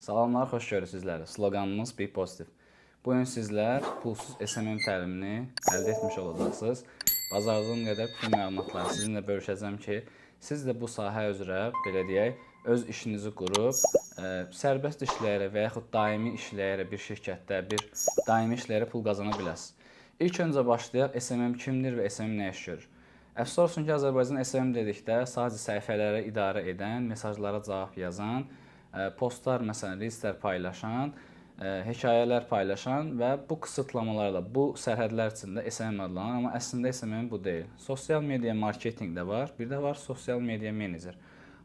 Salamlar, xoş görürük sizləri. Sloganımız Be Positive. Bu gün sizlər pulsuz SMM təlimini əldə etmiş olacaqsınız. Bacardığım qədər bütün məlumatları sizinlə bölüşəcəm ki, siz də bu sahə üzrə, belə deyək, öz işinizi qurub, sərbəst işləyərək və yaxud daimi işləyərək bir şirkətdə, bir daimi işləyərək pul qazana biləsiniz. İlk öncə başlayaq, SMM kimdir və SMM nə iş görür? Əfsus olsun ki, Azərbaycan SMM dedikdə sadəcə səhifələri idarə edən, mesajlara cavab yazan, postlar, məsələn, reelslər paylaşan, hekayələr paylaşan və bu qısıtlamalarla, bu sərhədlər içində SMM adlanır, amma əslində SMM bu deyil. Sosial media marketinq də var, bir də var sosial media menecer.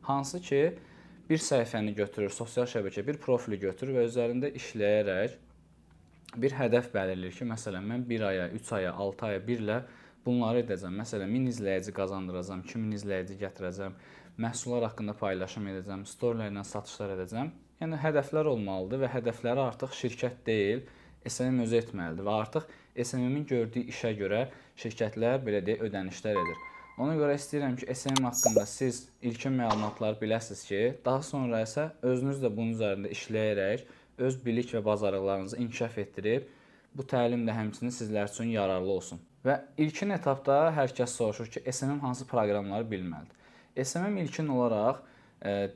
Hansı ki, bir səhifəni götürür, sosial şəbəkə, bir profili götürür və üzərində işləyərək bir hədəf belirləyir ki, məsələn, mən 1 aya, 3 aya, 6 aya, 1 ilə bunları edəcəm. Məsələn, 1000 izləyici qazandıracam, 2000 izləyici gətirəcəm, məhsullar haqqında paylaşım edəcəm, storylərlə satışlar edəcəm. Yəni, hədəflər olmalıdır və hədəfləri artıq şirkət deyil, SMM özü etməlidir və artıq SMM-in gördüyü işə görə şirkətlər, belə deyək, ödənişlər edir. Ona görə istəyirəm ki, SMM haqqında siz ilkin məlumatlar biləsiniz ki, daha sonra isə özünüz də bunun üzərində işləyərək, öz bilik və bacarıqlarınızı inkişaf etdirib, bu təlim də həmçinin sizlər üçün yararlı olsun. Və ilkin etapda hər kəs soruşur ki, SMM hansı proqramları bilməlidir? SMM ilkin olaraq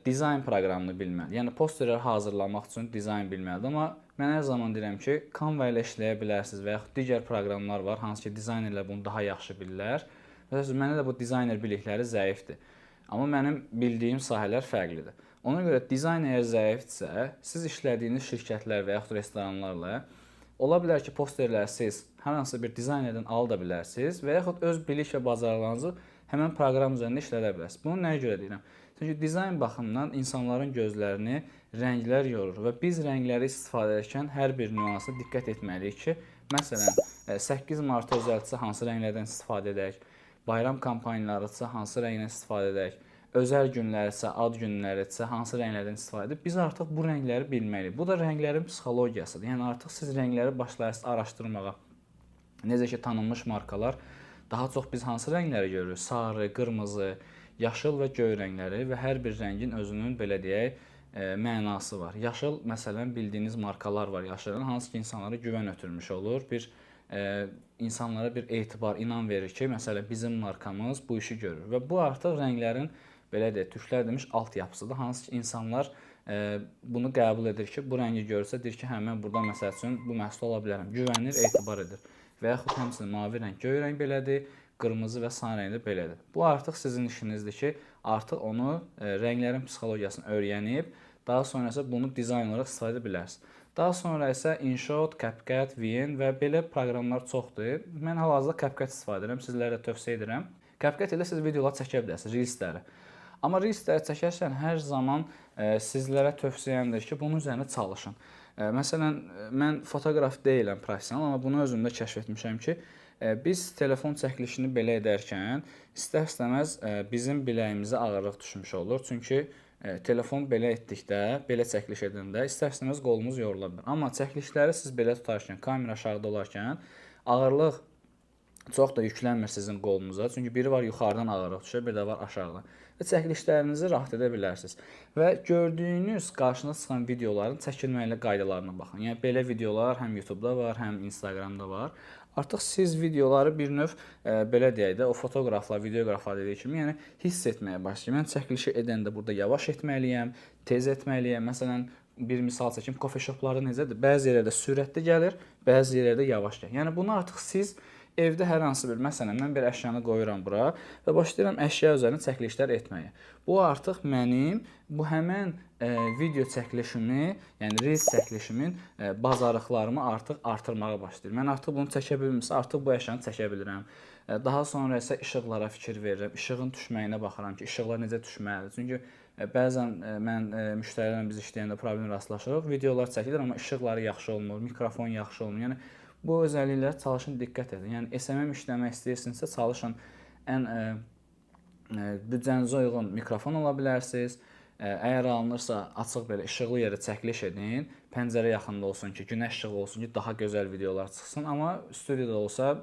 dizayn proqramını bilməlidir. Yəni, posterlər hazırlamaq üçün dizayn bilməlidir. Amma mən hər zaman deyirəm ki, Canva ilə işləyə bilərsiniz və yaxud digər proqramlar var, hansı ki, dizaynerlər bunu daha yaxşı bilirlər. Və mənə də bu dizayner bilikləri zəifdir. Amma mənim bildiyim sahələr fərqlidir. Ona görə dizayn əgər zəifdirsə, siz işlədiyiniz şirkətlər və yaxud restoranlarla ola bilər ki, posterləri siz hər hansı bir dizaynerdən ala da bilərsiniz və yaxud öz bilik və bacarıqlarınızı həmən proqram üzərində işlədə bilərsiniz. Bunu nəyə görə deyirəm? Çünki dizayn baxımından insanların gözlərini rənglər yorur və biz rəngləri istifadə edərkən hər bir nüansa diqqət etməliyik ki, məsələn, 8 Mart'a özəldirsə hansı rənglərdən istifadə edək, bayram kampaniyalarıdsa hansı rəngdən istifadə edək, özəl günlərsə, ad günləridirsə hansı rənglərdən istifadə edib, biz artıq bu rəngləri bilməliyik. Bu da rənglərin psixologiyasıdır. Yəni, artıq siz rəngləri başlayırsınız araşdırmağa. Necə ki, tanınmış markalar daha çox biz hansı rəngləri görürük? Sarı, qırmızı, yaşıl və göy rəngləri və hər bir rəngin özünün, belə deyək, mənası var. Yaşıl, məsələn, bildiyiniz markalar var yaşılan, hansı ki, insanlara güvən ötürmüş olur. İnsanlara bir etibar, inan verir ki, məsələn, bizim markamız bu işi görür. Və bu artıq rənglərin, belə deyək, türklər demiş, altyapısıdır. Hansı ki, insanlar bunu qəbul edir ki, bu rəngi görürsə, deyir ki, hə, mən buradan məsəl üçün bu məhsul ala bilərəm. Güvənir, etibar edir. Və yaxud həmçinin mavi rəng, göy rəng belədir, qırmızı və sarı rəng də belədir. Bu artıq sizin işinizdir ki, artıq onu rənglərin psixologiyasını öyrənib, daha sonra isə bunu dizayn olaraq istifadə edə bilərsiniz. Daha sonra isə InShot, CapCut, Vn və belə proqramlar çoxdur. Mən hal-hazırda CapCut istifadə edirəm, sizlərə də tövsiyə edirəm. CapCut ilə siz videolar çəkə bilərsiniz, reelsləri. Amma reelsləri çəkərsən hər zaman sizlərə tövsiyəmdir ki, bunun üzərində çalışın. Məsələn, mən fotoqraf deyiləm professional, amma bunu özümdə kəşf etmişəm ki, biz telefon çəkilişini belə edərkən istər-istəməz bizim biləyimizə ağırlıq düşmüş olur. Çünki telefon belə etdikdə, belə çəkiliş edəndə istər-istəməz qolumuz yorula bilər. Amma çəkilişləri siz belə tutarkən, kamera aşağıda olarkən ağırlıq çox da yüklənmir sizin qolunuza. Çünki biri var yuxarıdan ağırlıq düşür, bir də var aşağıdan. Və çəkilişlərinizi rahat edə bilərsiniz. Və gördüyünüz qarşınıza çıxan videoların çəkilməli qaydalarına baxın. Yəni, belə videolar həm YouTube-da var, həm Instagram-da var. Artıq siz videoları bir növ, belə deyək də, o fotoqraflar, videoqraflar dediyi kimi, yəni hiss etməyə başlayın. Mən çəkilişi edəndə burada yavaş etməliyəm, tez etməliyəm. Məsələn, bir misal çəkim, coffee shoplarda necədir? Bəzi yerlərdə sürətli gəlir, bəzi yerlərdə yavaş gəlir. Yəni, bunu artıq siz evdə hər hansı bir, məsələn, mən bir əşyanı qoyuram bura və başlayıram əşya üzərində çəkilişlər etməyə. Bu artıq mənim, bu həmən video çəkilişimi, yəni reels çəkilişimin bacarıqlarımı artıq artırmağa başlayır. Mən artıq bunu çəkə bilmirsə, artıq bu əşyanı çəkə bilirəm. Daha sonra isə işıqlara fikir verirəm, işığın düşməyinə baxıram ki, işıqlar necə düşməlidir. Çünki bəzən mən müştərilərlə biz işləyəndə problem rastlaşırıq, videolar çəkilir, amma işıqları yaxşı olmur, mikrofon yaxşı olmur. Yəni, bu özəlliklərə çalışın diqqət edin. Yəni, SMM işləmək istəyirsinizsə, çalışın ən büdcənizə uyğun mikrofon ola bilərsiniz. Əgər alınırsa, açıq belə işıqlı yerə çəkiliş edin, pəncərə yaxında olsun ki, günəş işığı olsun ki, daha gözəl videolar çıxsın. Amma studiyada olsa,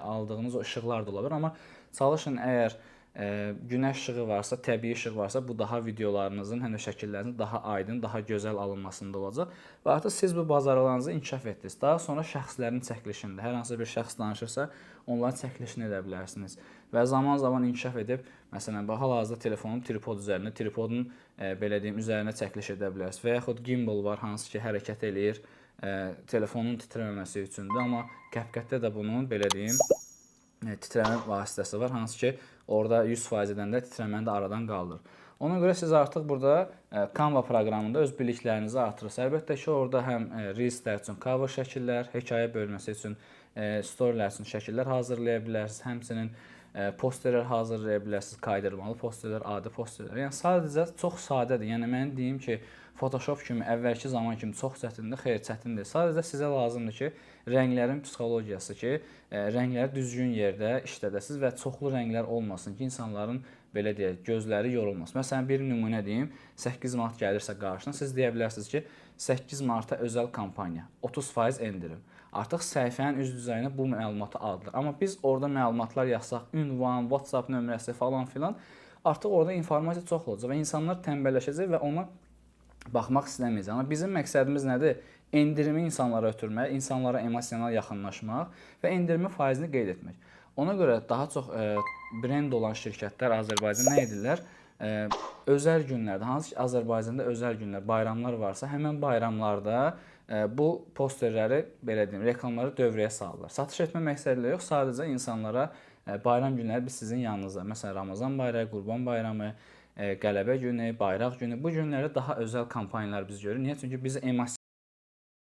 aldığınız o işıqlar da ola bilər. Amma çalışın, əgər günəş işığı varsa, təbii işıq varsa, bu daha videolarınızın, həm də şəkillərinizin daha aydın, daha gözəl alınmasında olacaq və artıq siz bu bacarıqlarınızı inkişaf etdiniz. Daha sonra şəxslərin çəkilişində, hər hansı bir şəxs danışırsa, onların çəkilişini edə bilərsiniz və zaman-zaman inkişaf edib, məsələn, hal-hazırda telefonum tripod üzərində, tripodun belə deyim, üzərində çəkiliş edə bilərsiniz və yaxud gimbal var, hansı ki, hərəkət eləyir, telefonun titrəməməsi üçündür, amma CapCut-da da bunun belə deyim, titrəmə vasitəsi var, hansı ki, orada 100% edəndə titrəməni də aradan qaldırır. Ona görə siz artıq burada Canva proqramında öz biliklərinizi artırırsınız. Əlbəttə ki, orada həm Reelslər üçün cover şəkillər, hekayə bölməsi üçün storylər üçün şəkillər hazırlaya bilərsiniz. Həmçinin posterlər hazırlaya bilərsiniz, kaydırmalı posterlər, adi posterlər. Yəni sadəcə çox sadədir. Yəni mən deyim ki, Photoshop kimi əvvəlki zaman kimi çox çətindir, xeyr çətindir. Sadəcə sizə lazımdır ki, rənglərin psixologiyası ki, rəngləri düzgün yerdə işlədəsiniz və çoxlu rənglər olmasın ki, insanların belə deyək, gözləri yorulmasın. Məsələn, bir nümunə deyim, 8 mart gəlirsə qarşına, siz deyə bilərsiniz ki, 8 marta özəl kampaniya, 30% endirim. Artıq səhifənin üz düzəyinə bu məlumatı alır. Amma biz orada məlumatlar yazsaq, ünvan, WhatsApp nömrəsi falan filan, artıq orada informasiya çox olacaq və insanlar tənbəlləşəcək və ona baxmaq istəməyəcək. Amma bizim məqsədimiz nədir? Endirimi insanlara ötürmək, insanlara emosional yaxınlaşmaq və endirimi faizini qeyd etmək. Ona görə daha çox brend olan şirkətlər Azərbaycanda nə edirlər? Özəl günlərdə, hansı ki, Azərbaycanda özəl günlər, bayramlar varsa, həmin bayramlarda bu posterləri, belə deyim, reklamları dövrəyə salırlar. Satış etmə məqsədilə yox, sadəcə insanlara bayram günləri biz sizin yanınızda, məsələn, Ramazan bayramı, Qurban bayramı, Qələbə günü, Bayraq günü, bu günlərdə daha özəl kampaniyalar biz görürük. Niyə? Çünki biz